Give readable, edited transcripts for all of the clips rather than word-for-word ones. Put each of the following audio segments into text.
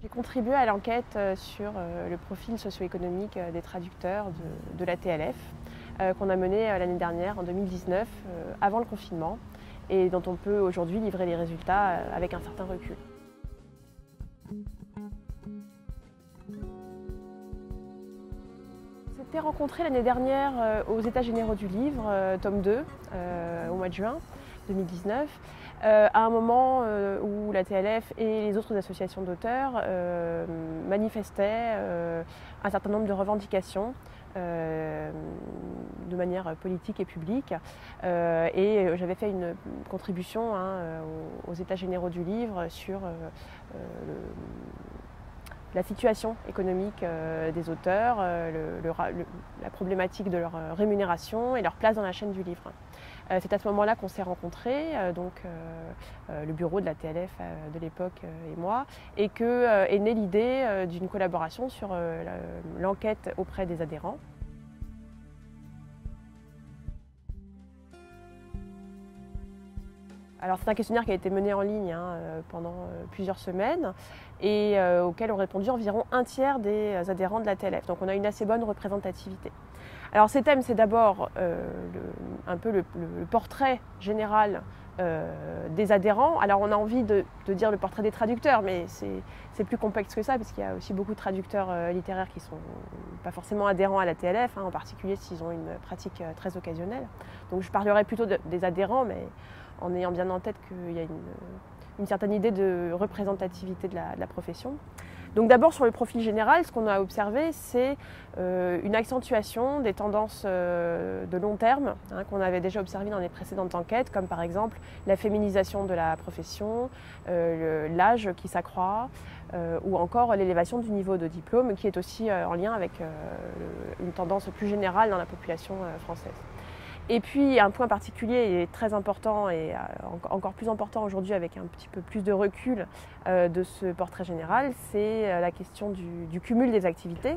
J'ai contribué à l'enquête sur le profil socio-économique des traducteurs de la TLF qu'on a menée l'année dernière, en 2019, avant le confinement, et dont on peut aujourd'hui livrer les résultats avec un certain recul. On s'était rencontrés l'année dernière aux États généraux du livre, tome 2, au mois de juin 2019, à un moment où la TLF et les autres associations d'auteurs manifestaient un certain nombre de revendications de manière politique et publique. Et j'avais fait une contribution aux États généraux du livre sur la situation économique des auteurs, la problématique de leur rémunération et leur place dans la chaîne du livre. C'est à ce moment-là qu'on s'est rencontrés, le bureau de la TLF de l'époque et moi, et qu'est née l'idée d'une collaboration sur l'enquête auprès des adhérents. Alors c'est un questionnaire qui a été mené en ligne pendant plusieurs semaines et auquel ont répondu environ un tiers des adhérents de la TLF. Donc on a une assez bonne représentativité. Alors ces thèmes, c'est d'abord un peu le portrait général des adhérents. Alors on a envie de dire le portrait des traducteurs, mais c'est plus complexe que ça, parce qu'il y a aussi beaucoup de traducteurs littéraires qui ne sont pas forcément adhérents à la TLF, en particulier s'ils ont une pratique très occasionnelle. Donc je parlerai plutôt des adhérents, mais en ayant bien en tête qu'il y a une certaine idée de représentativité de la profession. Donc d'abord sur le profil général, ce qu'on a observé, c'est une accentuation des tendances de long terme qu'on avait déjà observées dans les précédentes enquêtes, comme par exemple la féminisation de la profession, l'âge qui s'accroît, ou encore l'élévation du niveau de diplôme, qui est aussi en lien avec une tendance plus générale dans la population française. Et puis un point particulier et très important, et encore plus important aujourd'hui avec un petit peu plus de recul de ce portrait général, c'est la question du cumul des activités,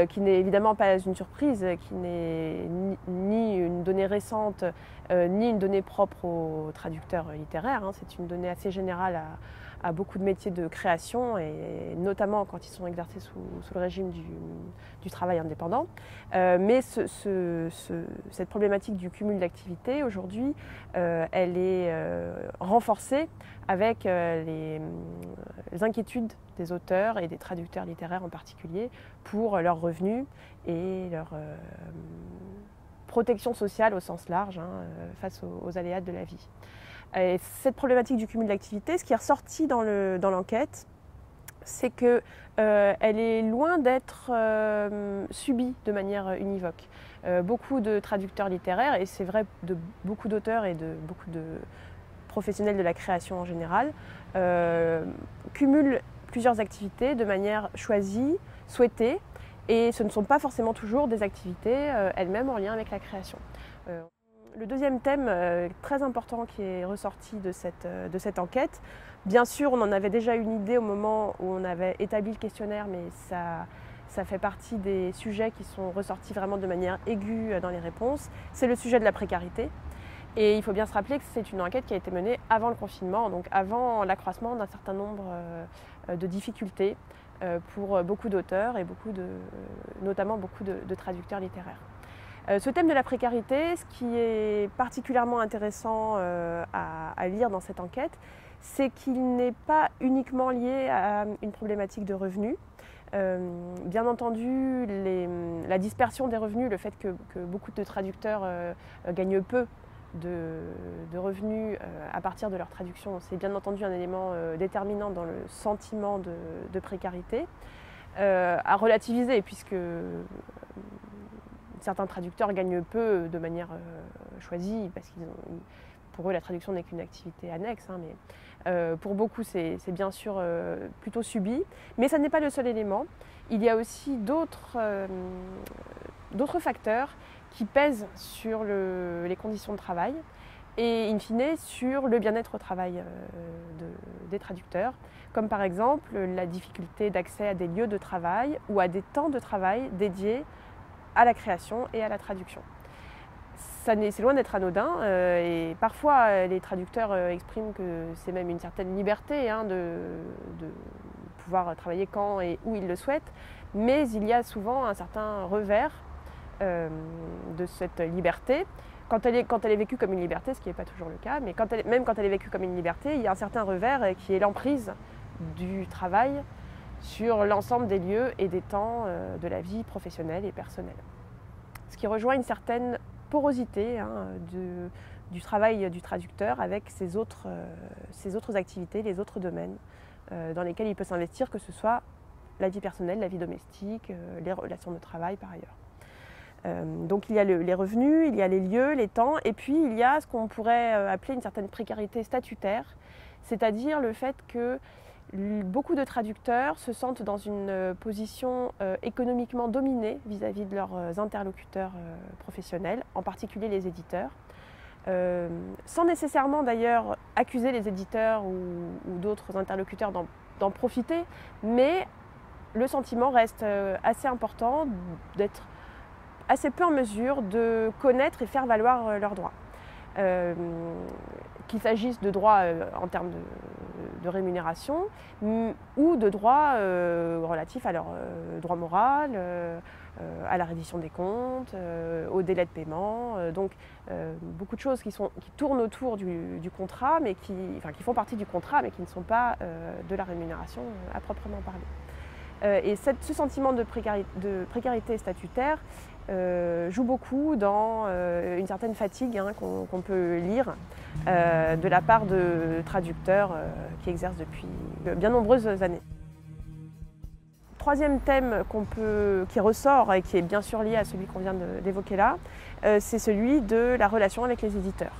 qui n'est évidemment pas une surprise, qui n'est ni une donnée récente, ni une donnée propre aux traducteurs littéraires. C'est une donnée assez générale à beaucoup de métiers de création, et notamment quand ils sont exercés sous le régime du travail indépendant. Mais cette problématique du cumul d'activités, aujourd'hui, elle est renforcée avec les inquiétudes des auteurs et des traducteurs littéraires en particulier pour leurs revenus et leur protection sociale au sens large face aux aléas de la vie. Et cette problématique du cumul d'activités, ce qui est ressorti dans l'enquête, c'est qu'elle est loin d'être subie de manière univoque. Beaucoup de traducteurs littéraires, et c'est vrai de beaucoup d'auteurs et de beaucoup de professionnels de la création en général, cumulent plusieurs activités de manière choisie, souhaitée, et ce ne sont pas forcément toujours des activités elles-mêmes en lien avec la création. Le deuxième thème très important qui est ressorti de cette enquête, bien sûr on en avait déjà une idée au moment où on avait établi le questionnaire, mais ça fait partie des sujets qui sont ressortis vraiment de manière aiguë dans les réponses, c'est le sujet de la précarité. Et il faut bien se rappeler que c'est une enquête qui a été menée avant le confinement, donc avant l'accroissement d'un certain nombre de difficultés pour beaucoup d'auteurs et notamment beaucoup de traducteurs littéraires. Ce thème de la précarité, ce qui est particulièrement intéressant à lire dans cette enquête, c'est qu'il n'est pas uniquement lié à une problématique de revenus. Bien entendu, la dispersion des revenus, le fait que beaucoup de traducteurs gagnent peu de revenus à partir de leur traduction, c'est bien entendu un élément déterminant dans le sentiment de précarité, à relativiser, puisque certains traducteurs gagnent peu de manière choisie, parce que pour eux la traduction n'est qu'une activité annexe, mais pour beaucoup c'est bien sûr plutôt subi. Mais ça n'est pas le seul élément. Il y a aussi d'autres facteurs qui pèsent sur les conditions de travail et in fine sur le bien-être au travail des traducteurs, comme par exemple la difficulté d'accès à des lieux de travail ou à des temps de travail dédiés à la création et à la traduction. C'est loin d'être anodin et parfois les traducteurs expriment que c'est même une certaine liberté de pouvoir travailler quand et où ils le souhaitent, mais il y a souvent un certain revers de cette liberté. Quand elle est vécue comme une liberté, ce qui n'est pas toujours le cas, mais même quand elle est vécue comme une liberté, il y a un certain revers qui est l'emprise du travail sur l'ensemble des lieux et des temps de la vie professionnelle et personnelle. Ce qui rejoint une certaine porosité du travail du traducteur avec ses autres activités, les autres domaines dans lesquels il peut s'investir, que ce soit la vie personnelle, la vie domestique, les relations de travail par ailleurs. Donc il y a les revenus, il y a les lieux, les temps, et puis il y a ce qu'on pourrait appeler une certaine précarité statutaire, c'est-à-dire le fait que beaucoup de traducteurs se sentent dans une position économiquement dominée vis-à-vis de leurs interlocuteurs professionnels, en particulier les éditeurs, sans nécessairement d'ailleurs accuser les éditeurs ou d'autres interlocuteurs d'en profiter, mais le sentiment reste assez important d'être assez peu en mesure de connaître et faire valoir leurs droits. Qu'il s'agisse de droits en termes de rémunération ou de droits relatifs à leur droit moral, à la reddition des comptes, au délai de paiement. Donc beaucoup de choses qui tournent autour du contrat, mais qui font partie du contrat, mais qui ne sont pas de la rémunération à proprement parler. Et ce sentiment de précarité statutaire joue beaucoup dans une certaine fatigue qu'on peut lire de la part de traducteurs qui exercent depuis bien nombreuses années. Troisième thème qui ressort et qui est bien sûr lié à celui qu'on vient d'évoquer là, c'est celui de la relation avec les éditeurs.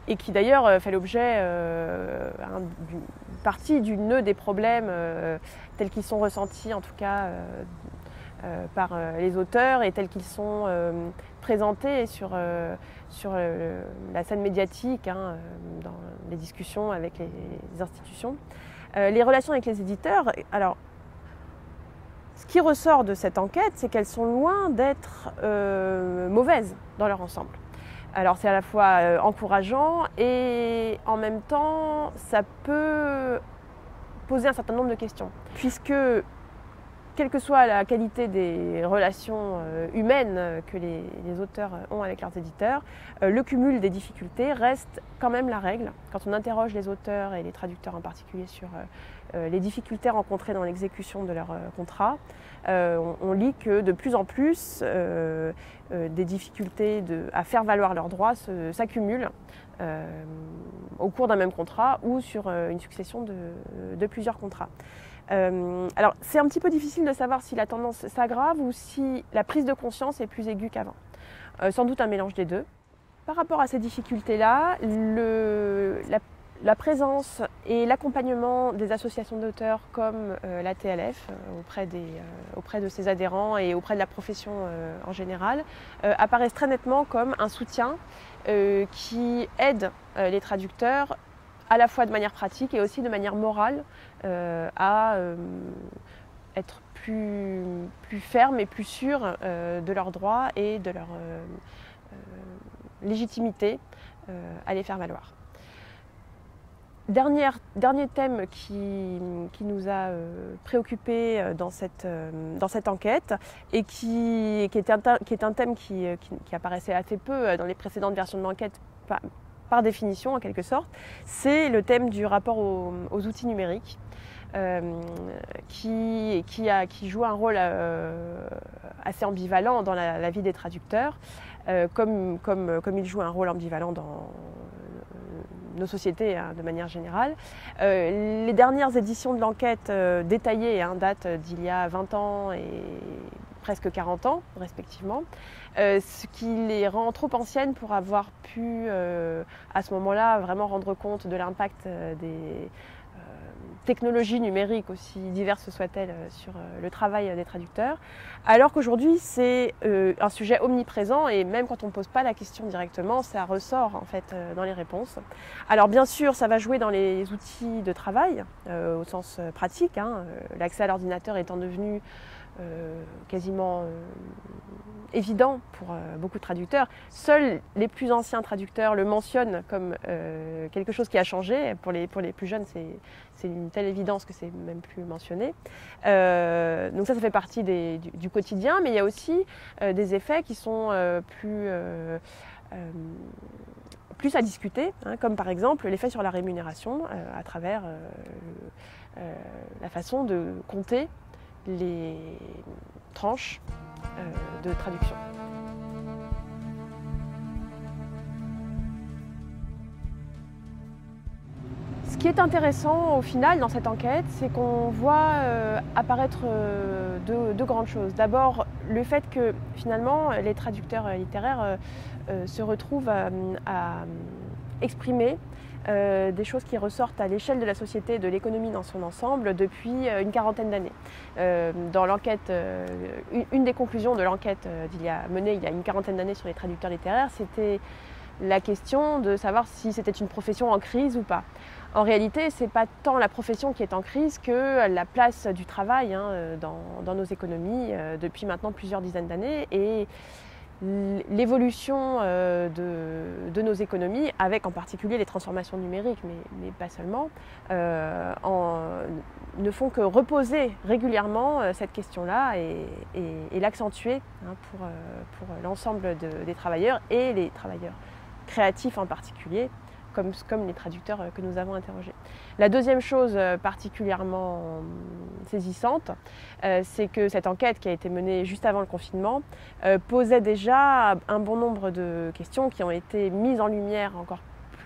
Et qui d'ailleurs fait l'objet d'une partie du nœud des problèmes tels qu'ils sont ressentis en tout cas par les auteurs et tels qu'ils sont présentés sur la scène médiatique, dans les discussions avec les institutions. Les relations avec les éditeurs, alors ce qui ressort de cette enquête, c'est qu'elles sont loin d'être mauvaises dans leur ensemble. Alors c'est à la fois encourageant et en même temps ça peut poser un certain nombre de questions. Puisque quelle que soit la qualité des relations humaines que les auteurs ont avec leurs éditeurs, le cumul des difficultés reste quand même la règle. Quand on interroge les auteurs et les traducteurs en particulier sur les difficultés rencontrées dans l'exécution de leur contrat, on lit que de plus en plus des difficultés à faire valoir leurs droits s'accumulent au cours d'un même contrat ou sur une succession de plusieurs contrats. Alors c'est un petit peu difficile de savoir si la tendance s'aggrave ou si la prise de conscience est plus aiguë qu'avant. Sans doute un mélange des deux. Par rapport à ces difficultés-là, la présence et l'accompagnement des associations d'auteurs comme la TLF auprès de ses adhérents et auprès de la profession en général apparaissent très nettement comme un soutien qui aide les traducteurs à la fois de manière pratique et aussi de manière morale à être plus ferme et plus sûr de leurs droits et de leur légitimité à les faire valoir. Dernier thème qui nous a préoccupés dans cette enquête et qui est un thème qui apparaissait assez peu dans les précédentes versions de l'enquête par définition en quelque sorte, c'est le thème du rapport aux outils numériques qui joue un rôle assez ambivalent dans la vie des traducteurs, comme il joue un rôle ambivalent dans nos sociétés de manière générale. Les dernières éditions de l'enquête détaillées datent d'il y a 20 ans et presque 40 ans respectivement, ce qui les rend trop anciennes pour avoir pu à ce moment-là vraiment rendre compte de l'impact des technologies numériques, aussi diverses soient-elles, sur le travail des traducteurs, alors qu'aujourd'hui c'est un sujet omniprésent et même quand on ne pose pas la question directement, ça ressort en fait dans les réponses. Alors bien sûr, ça va jouer dans les outils de travail au sens pratique, l'accès à l'ordinateur étant devenu quasiment évident pour beaucoup de traducteurs. Seuls les plus anciens traducteurs le mentionnent comme quelque chose qui a changé. Pour les plus jeunes, c'est une telle évidence que c'est même plus mentionné. Donc ça fait partie du quotidien, mais il y a aussi des effets qui sont plus à discuter, hein, comme par exemple l'effet sur la rémunération à travers la façon de compter les tranches de traduction. Ce qui est intéressant au final dans cette enquête, c'est qu'on voit apparaître deux grandes choses. D'abord, le fait que finalement les traducteurs littéraires se retrouvent à exprimer des choses qui ressortent à l'échelle de la société, de l'économie dans son ensemble depuis une quarantaine d'années. Dans l'enquête, une des conclusions de l'enquête menée il y a une quarantaine d'années sur les traducteurs littéraires, c'était la question de savoir si c'était une profession en crise ou pas. En réalité, ce n'est pas tant la profession qui est en crise que la place du travail dans nos économies depuis maintenant plusieurs dizaines d'années et l'évolution de nos économies, avec en particulier les transformations numériques, mais pas seulement, ne font que reposer régulièrement cette question-là et l'accentuer pour l'ensemble des travailleurs et les travailleurs créatifs en particulier, comme les traducteurs que nous avons interrogés. La deuxième chose particulièrement saisissante, c'est que cette enquête qui a été menée juste avant le confinement posait déjà un bon nombre de questions qui ont été mises en lumière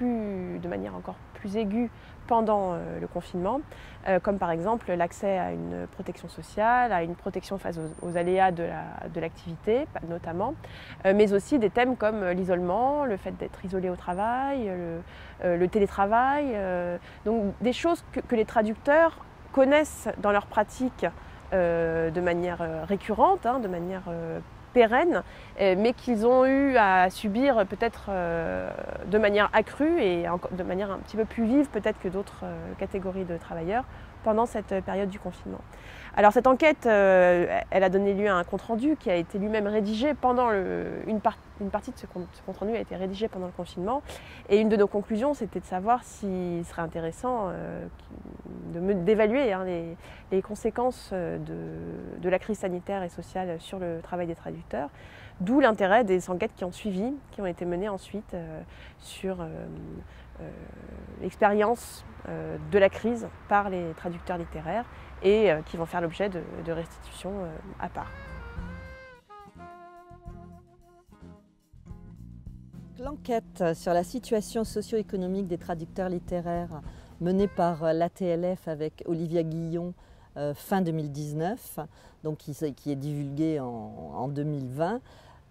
de manière encore plus aiguë pendant le confinement, comme par exemple l'accès à une protection sociale, à une protection face aux aléas de l'activité notamment, mais aussi des thèmes comme l'isolement, le fait d'être isolé au travail, le télétravail, donc des choses que les traducteurs connaissent dans leur pratique de manière récurrente, de manière pérenne, mais qu'ils ont eu à subir peut-être de manière accrue et de manière un petit peu plus vive peut-être que d'autres catégories de travailleurs pendant cette période du confinement. Alors cette enquête, elle a donné lieu à un compte-rendu qui a été lui-même rédigé pendant une partie de ce compte-rendu a été rédigée pendant le confinement, et une de nos conclusions c'était de savoir s'il serait intéressant d'évaluer les conséquences de la crise sanitaire et sociale sur le travail des traducteurs, d'où l'intérêt des enquêtes qui ont suivi, qui ont été menées ensuite sur l'expérience de la crise par les traducteurs littéraires et qui vont faire l'objet de restitutions à part. L'enquête sur la situation socio-économique des traducteurs littéraires menée par l'ATLF avec Olivia Guillon fin 2019, donc qui est divulguée en 2020,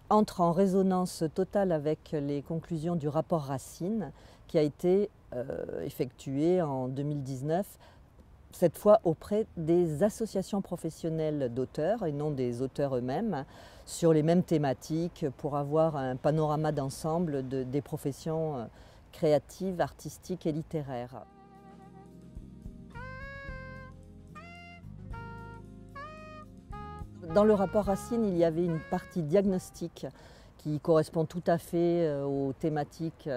entre en résonance totale avec les conclusions du rapport Racine qui a été effectué en 2019, cette fois auprès des associations professionnelles d'auteurs et non des auteurs eux-mêmes, sur les mêmes thématiques pour avoir un panorama d'ensemble des professions créatives, artistiques et littéraires. Dans le rapport Racine, il y avait une partie diagnostique qui correspond tout à fait aux thématiques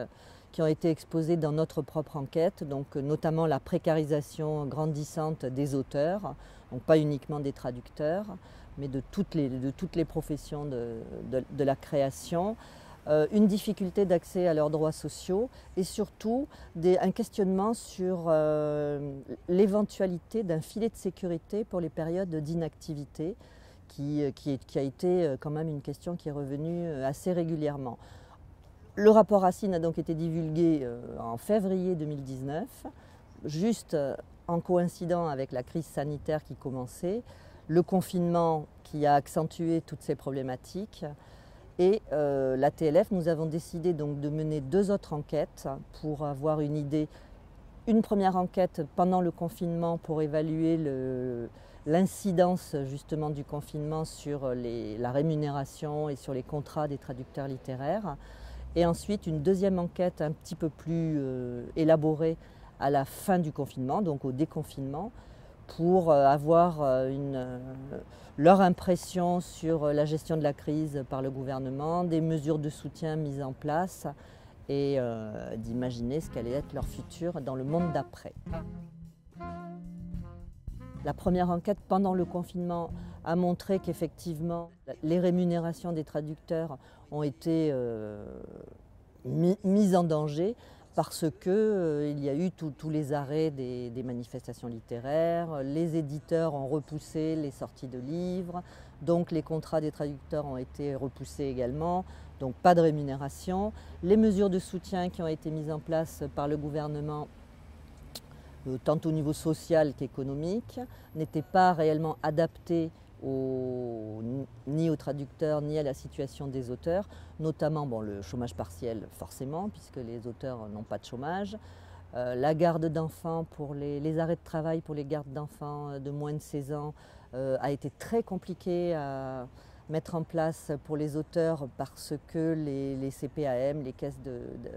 qui ont été exposées dans notre propre enquête, donc notamment la précarisation grandissante des auteurs, donc pas uniquement des traducteurs, mais de toutes les professions de la création, une difficulté d'accès à leurs droits sociaux et surtout un questionnement sur l'éventualité d'un filet de sécurité pour les périodes d'inactivité, qui a été quand même une question qui est revenue assez régulièrement. Le rapport Racine a donc été divulgué en février 2019, juste en coïncidant avec la crise sanitaire qui commençait, le confinement qui a accentué toutes ces problématiques. Et l'ATLF, nous avons décidé donc de mener 2 autres enquêtes pour avoir une idée. Une première enquête pendant le confinement pour évaluer l'incidence justement du confinement sur la rémunération et sur les contrats des traducteurs littéraires. Et ensuite une deuxième enquête un petit peu plus élaborée à la fin du confinement, donc au déconfinement, pour avoir leur impression sur la gestion de la crise par le gouvernement, des mesures de soutien mises en place et d'imaginer ce qu'allait être leur futur dans le monde d'après. La première enquête pendant le confinement a montré qu'effectivement les rémunérations des traducteurs ont été mises en danger parce qu'il y a eu tous les arrêts des manifestations littéraires, les éditeurs ont repoussé les sorties de livres, donc les contrats des traducteurs ont été repoussés également, donc pas de rémunération. Les mesures de soutien qui ont été mises en place par le gouvernement, tant au niveau social qu'économique, n'étaient pas réellement adaptées ni aux traducteurs ni à la situation des auteurs, notamment le chômage partiel forcément, puisque les auteurs n'ont pas de chômage, la garde d'enfants, pour les arrêts de travail pour les gardes d'enfants de moins de 16 ans a été très compliqué à mettre en place pour les auteurs parce que les CPAM, les caisses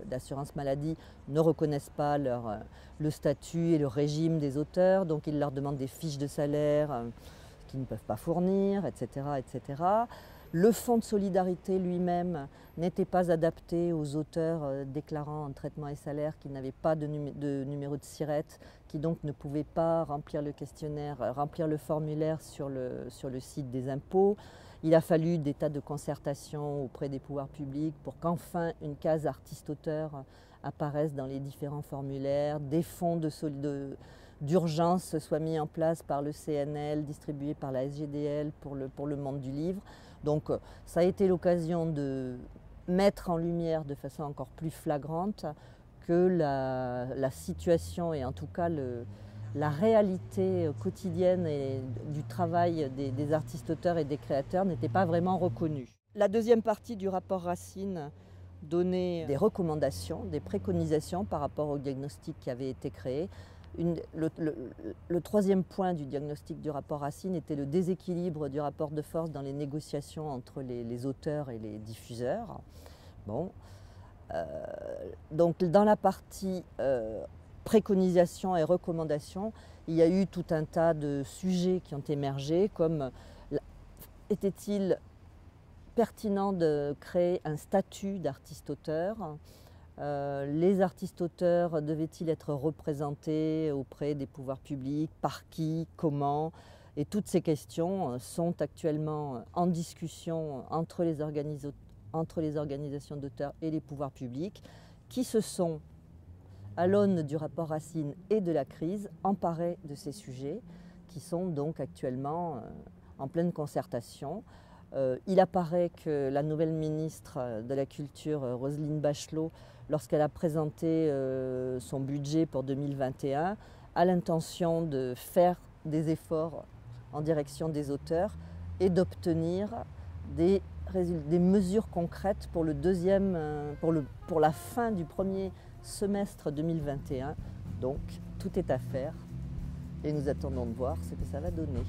d'assurance maladie, ne reconnaissent pas le statut et le régime des auteurs, donc ils leur demandent des fiches de salaire qu'ils ne peuvent pas fournir, etc., etc. Le fonds de solidarité lui-même n'était pas adapté aux auteurs déclarant en traitement et salaire qui n'avaient pas de numéro de SIRET, qui donc ne pouvaient pas remplir le questionnaire, remplir le formulaire sur le site des impôts. Il a fallu des tas de concertations auprès des pouvoirs publics pour qu'enfin une case artiste-auteur apparaisse dans les différents formulaires, des fonds d'urgence soient mis en place par le CNL, distribués par la SGDL pour le monde du livre. Donc ça a été l'occasion de mettre en lumière de façon encore plus flagrante que la situation et en tout cas la réalité quotidienne et du travail des artistes-auteurs et des créateurs n'était pas vraiment reconnue. La deuxième partie du rapport Racine donnait des recommandations, des préconisations par rapport au diagnostic qui avait été créé. Le troisième point du diagnostic du rapport Racine était le déséquilibre du rapport de force dans les négociations entre les auteurs et les diffuseurs. Donc dans la partie préconisations et recommandations, il y a eu tout un tas de sujets qui ont émergé, comme était-il pertinent de créer un statut d'artiste-auteur ? Les artistes-auteurs devaient-ils être représentés auprès des pouvoirs publics? Par qui? Comment? Et toutes ces questions sont actuellement en discussion entre les organisations d'auteurs et les pouvoirs publics, qui se sont, à l'aune du rapport Racine et de la crise, emparés de ces sujets, qui sont donc actuellement en pleine concertation. Il apparaît que la nouvelle ministre de la Culture, Roselyne Bachelot, lorsqu'elle a présenté son budget pour 2021, a l'intention de faire des efforts en direction des auteurs et d'obtenir des mesures concrètes pour pour la fin du premier semestre 2021. Donc tout est à faire et nous attendons de voir ce que ça va donner.